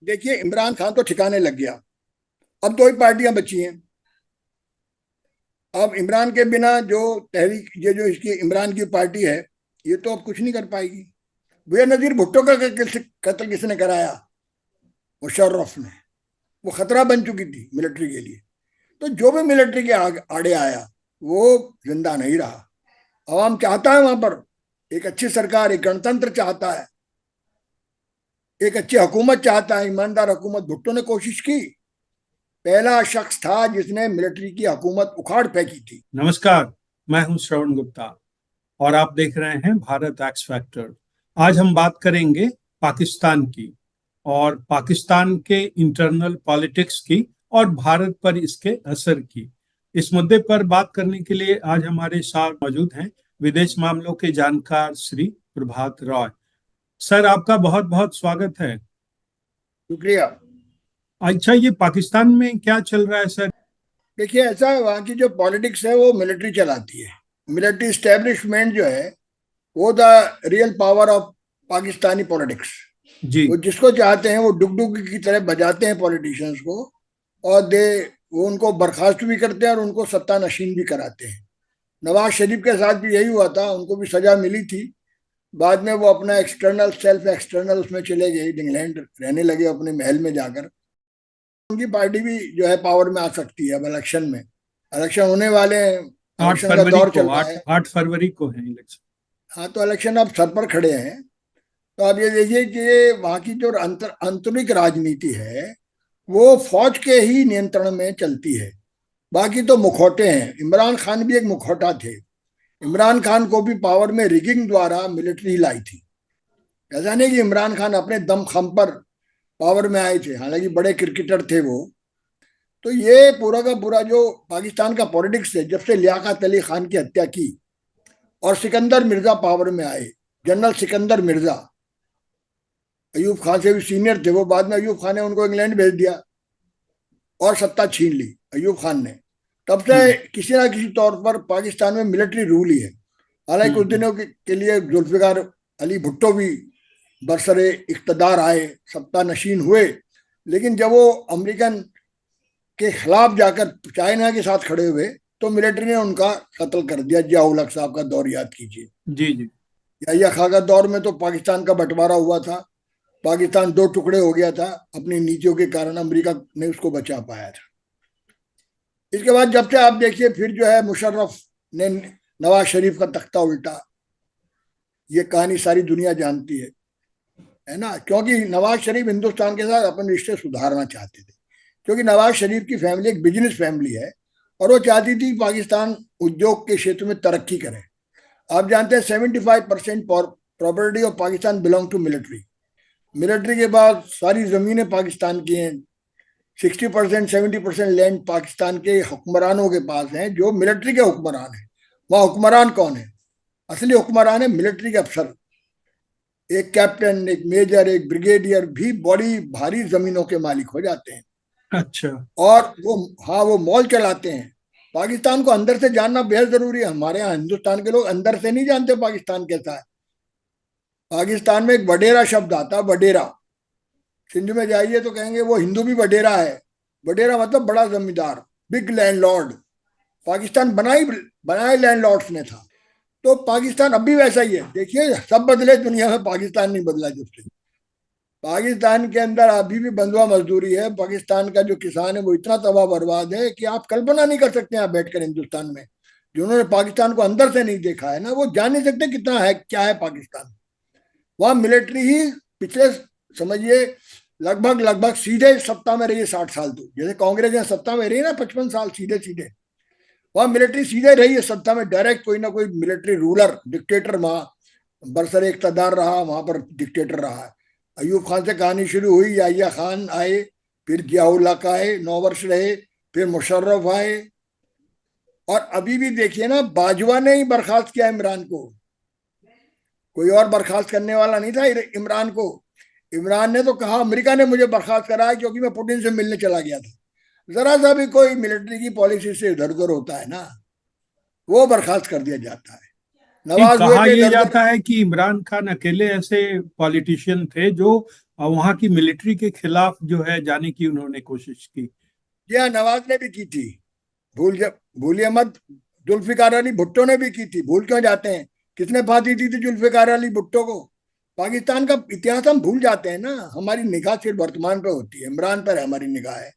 देखिए, इमरान खान तो ठिकाने लग गया। अब दो ही पार्टियां बची हैं। अब इमरान के बिना जो तहरीक, ये जो इसकी इमरान की पार्टी है, ये तो अब कुछ नहीं कर पाएगी। बेनजीर भुट्टो का कत्ल किसने कराया? मुशर्रफ ने। वो खतरा बन चुकी थी मिलिट्री के लिए। तो जो भी मिलिट्री के आड़े आया, वो जिंदा नहीं रहा। अवाम चाहता है वहां पर एक अच्छी सरकार, एक गणतंत्र चाहता है, एक अच्छी हुकूमत चाहता है, ईमानदार हुकूमत। भुट्टो ने कोशिश की, पहला शख्स था जिसने मिलिट्री की हुकूमत उखाड़ फेंकी थी। नमस्कार। मैं हूं श्रवण गुप्ता और आप देख रहे हैं भारत एक्स फैक्टर। आज हम बात करेंगे पाकिस्तान की और पाकिस्तान के इंटरनल पॉलिटिक्स की और भारत पर इसके असर की। इस मुद्दे पर बात करने के लिए आज हमारे साथ मौजूद हैं विदेश मामलों के जानकार श्री प्रभात रॉय। सर, आपका बहुत बहुत स्वागत है। शुक्रिया। अच्छा, ये पाकिस्तान में क्या चल रहा है सर? देखिए, ऐसा है, वहाँ की जो पॉलिटिक्स है वो मिलिट्री चलाती है। मिलिट्री स्टैब्लिशमेंट जो है वो the real power of Pakistani politics. जी। वो जिसको चाहते हैं वो डुगडुग की तरह बजाते हैं पॉलिटिशियंस को। और दे वो उनको बर्खास्त भी करते हैं और उनको सत्ता नशीन भी कराते हैं। नवाज शरीफ के साथ भी यही हुआ था, उनको भी सजा मिली थी। बाद में वो अपना एक्सटर्नल सेल्फ एक्सटर्नल उसमें चले गए, इंग्लैंड रहने लगे अपने महल में जाकर। उनकी पार्टी भी जो है पावर में आ सकती है अब इलेक्शन में। इलेक्शन होने वाले हैं, आठ इलेक्शन का फरवरी दौर को चल रहा आठ है। आठ फरवरी को है इलेक्शन। हाँ, तो इलेक्शन अब सर पर खड़े हैं। तो आप ये देखिए कि वहाँ की जो आंतरिक राजनीति है वो फौज के ही नियंत्रण में चलती है। बाकी तो मुखौटे हैं। इमरान खान भी एक मुखौटा थे। इमरान खान को भी पावर में रिगिंग द्वारा मिलिट्री लाई थी। ऐसा नहीं कि इमरान खान अपने दम खम पर पावर में आए थे, हालांकि बड़े क्रिकेटर थे वो। तो ये पूरा का पूरा जो पाकिस्तान का पॉलिटिक्स है, जब से लियाकत अली खान की हत्या की और सिकंदर मिर्जा पावर में आए, जनरल सिकंदर मिर्जा, अयूब खान से भी सीनियर थे वो। बाद में अयूब खान ने उनको इंग्लैंड भेज दिया और सत्ता छीन ली अयूब खान ने। तब से हम्म। किसी ना किसी तौर पर पाकिस्तान में मिलिट्री रूल ही है। हालांकि कुछ हम्म। दिनों के लिए जुल्फिकार अली भुट्टो भी बरसरे इख्तदार आए, सत्ता नशीन हुए। लेकिन जब वो अमेरिकन के खिलाफ जाकर चाइना के साथ खड़े हुए तो मिलिट्री ने उनका कत्ल कर दिया। जियाउल हक साहब का दौर याद कीजिए। जी जी। याहिया खां का दौर में तो पाकिस्तान का बंटवारा हुआ था। पाकिस्तान दो टुकड़े हो गया था। अपनी नीतियों के कारण अमेरिका ने उसको बचा पाया था। इसके बाद जब से आप देखिए, फिर जो है मुशर्रफ ने नवाज शरीफ का तख्ता उल्टा। ये कहानी सारी दुनिया जानती है ना, क्योंकि नवाज शरीफ हिंदुस्तान के साथ अपने रिश्ते सुधारना चाहते थे। क्योंकि नवाज शरीफ की फैमिली एक बिजनेस फैमिली है और वो चाहती थी पाकिस्तान उद्योग के क्षेत्र में तरक्की करे। आप जानते हैं 75% property of Pakistan belong to military. Military के बाद सारी जमीनें पाकिस्तान की हैं। 60% 70% लैंड पाकिस्तान के हुक्मरानों के पास हैं, जो मिलिट्री के हुक्मरान हैं। वहाँ हुक्मरान कौन है? असली हुक्मरान है मिलिट्री के अफसर। एक कैप्टन, एक मेजर, एक ब्रिगेडियर भी बड़ी भारी जमीनों के मालिक हो जाते हैं। अच्छा। और वो, हाँ, वो मॉल चलाते हैं। पाकिस्तान को अंदर से जानना बेहद जरूरी है। हमारे यहाँ हिंदुस्तान के लोग अंदर से नहीं जानते पाकिस्तान कैसा है। पाकिस्तान में एक वडेरा शब्द आता है, वडेरा। सिंध में जाइए तो कहेंगे वो हिंदू भी वडेरा है। वडेरा मतलब बड़ा जमींदार, बिग लैंडलॉर्ड। पाकिस्तान बनाए लैंडलॉर्ड्स ने था। तो पाकिस्तान अब भी वैसा ही है। देखिए, सब बदले दुनिया में, पाकिस्तान नहीं बदला जब से। पाकिस्तान के अंदर अभी भी बंधुआ मजदूरी है। पाकिस्तान का जो किसान है वो इतना तबाह बर्बाद है कि आप कल्पना नहीं कर सकते। यहाँ बैठकर हिंदुस्तान में जिन्होंने पाकिस्तान को अंदर से नहीं देखा है ना, वो जान नहीं सकते कितना है, क्या है पाकिस्तान। वहां मिलिट्री ही पिछले, समझिए, लगभग लगभग सीधे सत्ता में रही है 60 साल। तो जैसे कांग्रेस यहाँ सत्ता में रही है ना 55 साल सीधे सीधे, वहां मिलिट्री सीधे रही है सत्ता में। डायरेक्ट कोई ना कोई मिलिट्री रूलर, डिक्टेटर वहां बरसर इख्तदार रहा, वहां पर डिक्टेटर रहा है। अयूब खान से कहानी शुरू हुई, याहिया खान आए, फिर जियाउल हक आए, 9 वर्ष रहे, फिर मुशर्रफ आए। और अभी भी देखिए ना, बाजवा ने ही बर्खास्त किया इमरान को। कोई और बर्खास्त करने वाला नहीं था इमरान को। इमरान ने तो कहा अमेरिका ने मुझे बर्खास्त कराया क्योंकि मैं पुतिन से मिलने चला गया था। जरा सा भी कोई मिलिट्री की पॉलिसी से इधर उधर होता है ना, वो बर्खास्त कर दिया जाता है। नहीं, नवाज हुए कहा थे यह इधर उधर। जाता है कि इमरान खान अकेले ऐसे पॉलिटिशियन थे जो और वहां की मिलिट्री के खिलाफ जो है जाने की उन्होंने कोशिश की। जी हाँ, नवाज ने भी की थी, भूलिए मत। जुल्फिकार अली भुट्टो ने भी की थी, भूल क्यों जाते हैं? किसने फांसी दी थी जुल्फिकार अली भुट्टो को? पाकिस्तान का इतिहास हम भूल जाते हैं ना, हमारी निगाह सिर्फ वर्तमान पर होती है, इमरान पर हमारी निगाह है।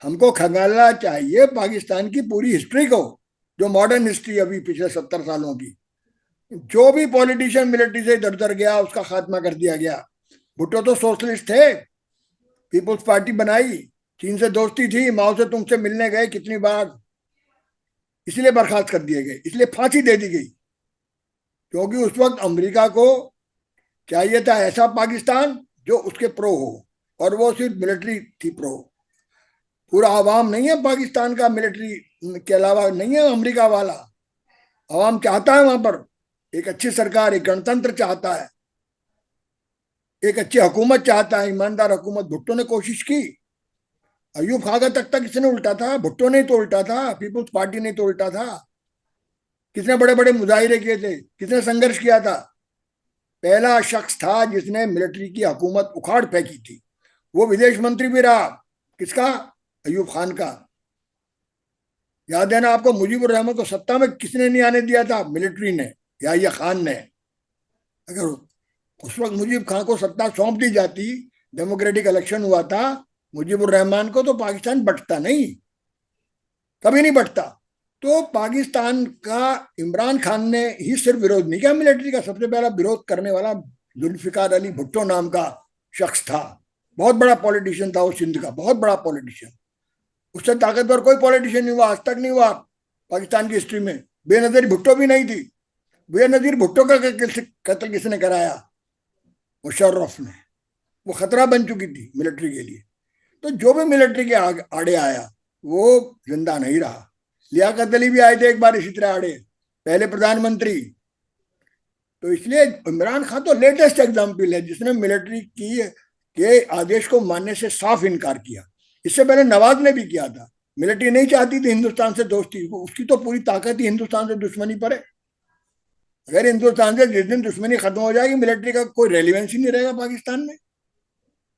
हमको खंगालना चाहिए पाकिस्तान की पूरी हिस्ट्री को, जो मॉडर्न हिस्ट्री अभी पिछले 70 सालों की। जो भी पॉलिटिशियन मिलिट्री से इधर उधर गया उसका खात्मा कर दिया गया। भुट्टो तो सोशलिस्ट थे, पीपुल्स पार्टी बनाई, चीन से दोस्ती थी, माओ से तुमसे मिलने गए कितनी बार, इसलिए बर्खास्त कर दिए गए, इसलिए फांसी दे दी गई। क्योंकि उस वक्त अमेरिका को चाहिए था ऐसा पाकिस्तान जो उसके प्रो हो, और वो सिर्फ मिलिट्री थी प्रो। पूरा आवाम नहीं है पाकिस्तान का मिलिट्री के अलावा नहीं है अमेरिका वाला। आवाम चाहता है वहां पर एक अच्छी सरकार, एक गणतंत्र चाहता है, एक अच्छी हुकूमत चाहता है, ईमानदार हुकूमत। भुट्टो ने कोशिश की, अयूब खां का तख्ता किसने उल्टा था? भुट्टो ने तो उल्टा था, पीपुल्स पार्टी ने तो उल्टा था। कितने बड़े बड़े मुजाहिरे किए थे, किसने संघर्ष किया था? पहला शख्स था जिसने मिलिट्री की हुकूमत उखाड़ फेंकी थी। वो विदेश मंत्री भी रहा, किसका? अयूब खान का। याद है ना आपको, मुजीबुर रहमान को सत्ता में किसने नहीं आने दिया था? मिलिट्री ने, या खान ने। अगर उस वक्त मुजीब खान को सत्ता सौंप दी जाती, डेमोक्रेटिक इलेक्शन हुआ था, मुजीबुर रहमान को, तो पाकिस्तान बंटता नहीं, कभी नहीं बंटता। तो पाकिस्तान का इमरान खान ने ही सिर्फ विरोध नहीं किया मिलिट्री का, सबसे पहला विरोध करने वाला जुल्फिकार अली भुट्टो नाम का शख्स था। बहुत बड़ा पॉलिटिशियन था वो, सिंध का बहुत बड़ा पॉलिटिशियन। उससे ताकतवर कोई पॉलिटिशियन नहीं हुआ, आज तक नहीं हुआ पाकिस्तान की हिस्ट्री में। बेनजीर भुट्टो भी नहीं थी। बेनजीर भुट्टो का कत्ल किसने कराया? मुशर्रफ ने। वो खतरा बन चुकी थी मिलिट्री के लिए। तो जो भी मिलिट्री के आड़े आया वो जिंदा नहीं रहा। लियाकत अली भी आए थे एक बार इसी तरह आड़े, पहले प्रधानमंत्री। तो इसलिए इमरान खान तो लेटेस्ट एग्जाम्पल है जिसने मिलिट्री की के आदेश को मानने से साफ इनकार किया। इससे पहले नवाज ने भी किया था। मिलिट्री नहीं चाहती थी हिंदुस्तान से दोस्ती, उसकी तो पूरी ताकत ही हिंदुस्तान से दुश्मनी पर है। अगर हिंदुस्तान से जिस दिन दुश्मनी खत्म हो जाएगी, मिलिट्री का कोई रेलिवेंस ही नहीं रहेगा पाकिस्तान में।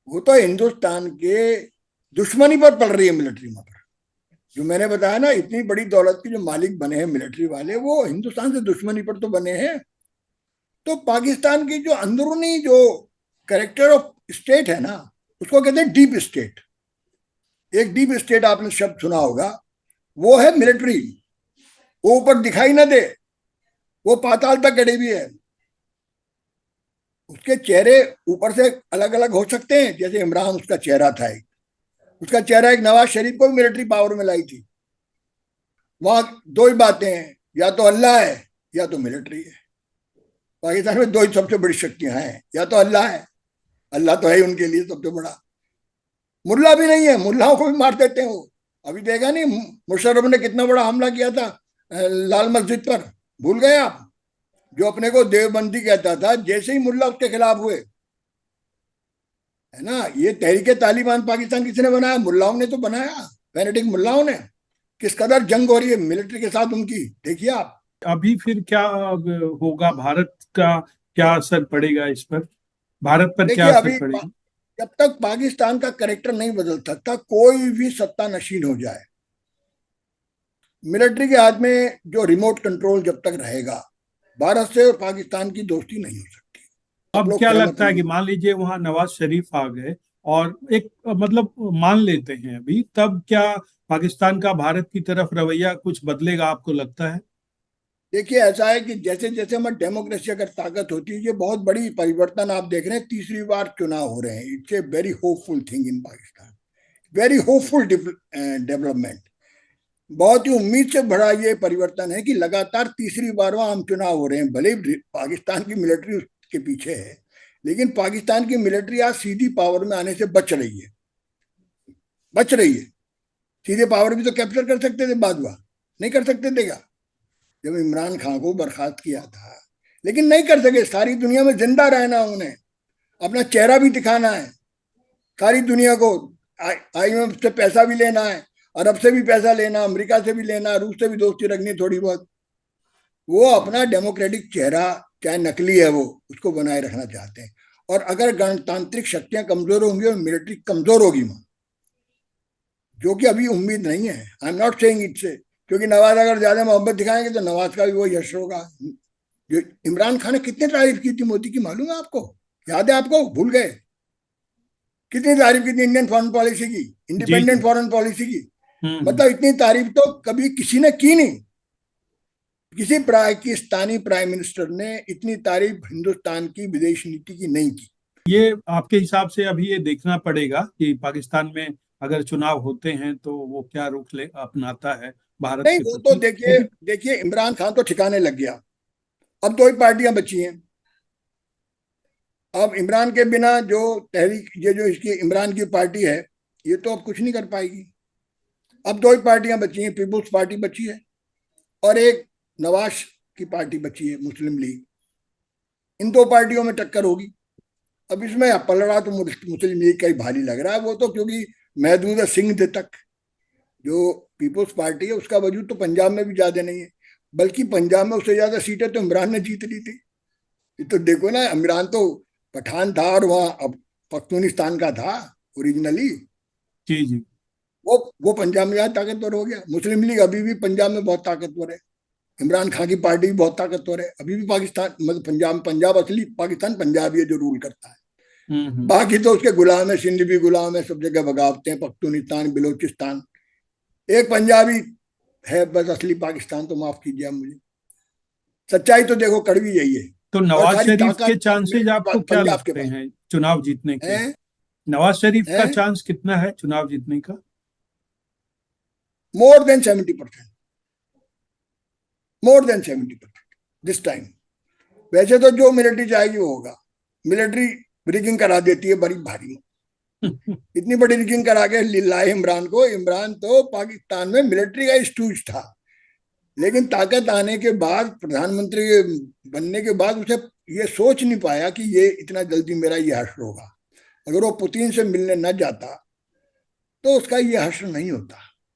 वो तो हिंदुस्तान के दुश्मनी पर पड़ रही है मिलिट्री वहां पर। जो मैंने बताया ना, इतनी बड़ी दौलत के जो मालिक बने हैं मिलिट्री वाले, वो हिंदुस्तान से दुश्मनी पर तो बने हैं। तो पाकिस्तान की जो अंदरूनी जो कैरेक्टर ऑफ स्टेट है ना, उसको कहते हैं डीप स्टेट। एक डीप स्टेट आपने शब्द सुना होगा, वो है मिलिट्री। वो ऊपर दिखाई ना दे, वो पाताल तक गड़ी हुई है। उसके चेहरे ऊपर से अलग अलग हो सकते हैं, जैसे इमरान उसका चेहरा था एक, उसका चेहरा एक नवाज शरीफ को भी मिलिट्री पावर में लाई थी। वहां दो ही बातें हैं, या तो अल्लाह है या तो मिलिट्री है। पाकिस्तान में दो ही सबसे बड़ी शक्तियां हैं, या तो अल्लाह है, अल्लाह तो है ही उनके लिए सबसे बड़ा। मुल्ला भी नहीं है, मुल्लाओं को भी मार देते हैं वो। अभी देखा नहीं मुशर्रफ ने कितना बड़ा हमला किया था लाल मस्जिद पर, भूल गए आप? जो अपने को देवबंदी कहता था, जैसे ही मुल्ला उसके खिलाफ हुए, है ना। ये तहरीके तालिबान पाकिस्तान किसने बनाया? मुल्लाओं ने तो बनाया, फैनेटिक मुल्लाओं ने। किस कदर जंग हो रही है मिलिट्री के साथ उनकी, देखिए आप। अभी फिर क्या होगा? भारत का क्या असर पड़ेगा इस पर? भारत पर क्या देखिए असर अभी पड़ेगा? जब तक पाकिस्तान का कैरेक्टर नहीं बदल सकता, कोई भी सत्ता नशीन हो जाए, मिलिट्री के हाथ में जो रिमोट कंट्रोल जब तक रहेगा, भारत से और पाकिस्तान की दोस्ती नहीं हो सकती। आप अब लोग क्या सहमत लगता है कि होंगे। मान लीजिए वहां नवाज शरीफ आ गए और एक मतलब मान लेते हैं अभी, तब क्या पाकिस्तान का भारत की तरफ रवैया कुछ बदलेगा, आपको लगता है? देखिए ऐसा है कि जैसे जैसे हमारी डेमोक्रेसी अगर ताकत होती है, ये बहुत बड़ी परिवर्तन आप देख रहे हैं। तीसरी बार चुनाव हो रहे हैं, it's a very hopeful thing in Pakistan, very hopeful development. बहुत ही उम्मीद से भरा ये परिवर्तन है कि लगातार तीसरी बार वहां हम चुनाव हो रहे हैं। भले ही पाकिस्तान की मिलिट्री उसके पीछे है, लेकिन पाकिस्तान की मिलिट्री आज सीधी पावर में आने से बच रही है, बच रही है। सीधे पावर भी तो कैप्चर कर सकते थे, बाद में नहीं कर सकते थे क्या? जब इमरान खान को बर्खास्त किया था, लेकिन नहीं कर सके। सारी दुनिया में जिंदा रहना, उन्हें अपना चेहरा भी दिखाना है सारी दुनिया को। IMF से पैसा भी लेना है, अरब से भी पैसा लेना, अमेरिका से भी लेना, रूस से भी दोस्ती रखनी थोड़ी बहुत। वो अपना डेमोक्रेटिक चेहरा, चाहे नकली है वो, उसको बनाए रखना चाहते हैं। और अगर गणतांत्रिक शक्तियां कमजोर होंगी और मिलिट्री कमजोर होगी वहां, जो कि अभी उम्मीद नहीं है, I am not saying it से, क्योंकि नवाज अगर ज्यादा मोहब्बत दिखाएंगे तो नवाज का भी वो यश होगा। जो इमरान खान ने कितनी तारीफ की थी मोदी की, मालूम है आपको? याद है आपको? भूल गए? कितनी तारीफ की थी इंडियन फॉरेन पॉलिसी की, जी इंडिपेंडेंट जी। फॉरेन पॉलिसी की। हम्म। मतलब इतनी तारीफ तो कभी किसी ने की नहीं, किसी पाकिस्तानी प्राइम मिनिस्टर ने इतनी तारीफ हिंदुस्तान की विदेश नीति की नहीं की। ये आपके हिसाब से अभी ये देखना पड़ेगा कि पाकिस्तान में अगर चुनाव होते हैं तो वो क्या रुख ले अपनाता है भारत नहीं, के वो तो प्रति, देखिए लेकिन देखिए इमरान खान तो ठिकाने लग गया। अब दो ही पार्टियां बची हैं। अब इमरान के बिना जो तहरीक, ये जो इसकी इमरान की पार्टी है, ये तो अब कुछ नहीं कर पाएगी। अब दो ही पार्टियां बची हैं, पीपुल्स पार्टी बची है और एक नवाज की पार्टी बची है, मुस्लिम लीग। इन दो पार्टियों में टक्कर होगी। अब इसमें पलड़ा तो मुस्लिम लीग का ही भारी लग रहा है। वो तो क्योंकि महदूद सिंह तक जो पीपुल्स पार्टी है उसका वजूद तो पंजाब में भी ज्यादा नहीं है, बल्कि पंजाब में उससे ज्यादा सीटें तो इमरान ने जीत ली थी। ये तो देखो ना, इमरान तो पठान था और वहाँ अब पख्तूनिस्तान का था ओरिजिनली। जी जी। वो पंजाब में ज्यादा ताकतवर हो गया। मुस्लिम लीग अभी भी पंजाब में बहुत ताकतवर है। इमरान खान की पार्टी भी बहुत ताकतवर है अभी भी। पाकिस्तान मतलब पंजाब असली पाकिस्तान पंजाब ही है जो रूल करता है। हम्म। बाकी तो उसके गुलाम है, सिंध भी गुलाम है, सब जगह बगावते हैं, पख्तूनिस्तान, बलोचिस्तान। एक पंजाबी है बस असली पाकिस्तान, तो माफ कीजिए आप मुझे। सच्चाई तो देखो कड़वी यही है। तो और नवाज सारी शरीफ के ताकत चांसेस आपको क्या पंजाब के लगते पास हैं चुनाव जीतने के? है। नवाज शरीफ का हैं? चांस कितना है चुनाव जीतने का? More than 70%। More than 70% this time. वैसे तो जो मिलिट्री चाहेगी वो होगा। मिलिट्री रिगिंग करा देती है बड़ी भारी। इतनी बड़ी रिगिंग करा के लाए इमरान को। इमरान तो पाकिस्तान में मिलिट्री का स्टूज था, लेकिन ताकत आने के बाद, प्रधानमंत्री बनने के बाद उसे ये सोच नहीं पाया कि ये इतना जल्दी मेरा ये हश्र होगा। अगर वो पुतिन से मिलने न जाता तो उसका ये हश्र नहीं होता।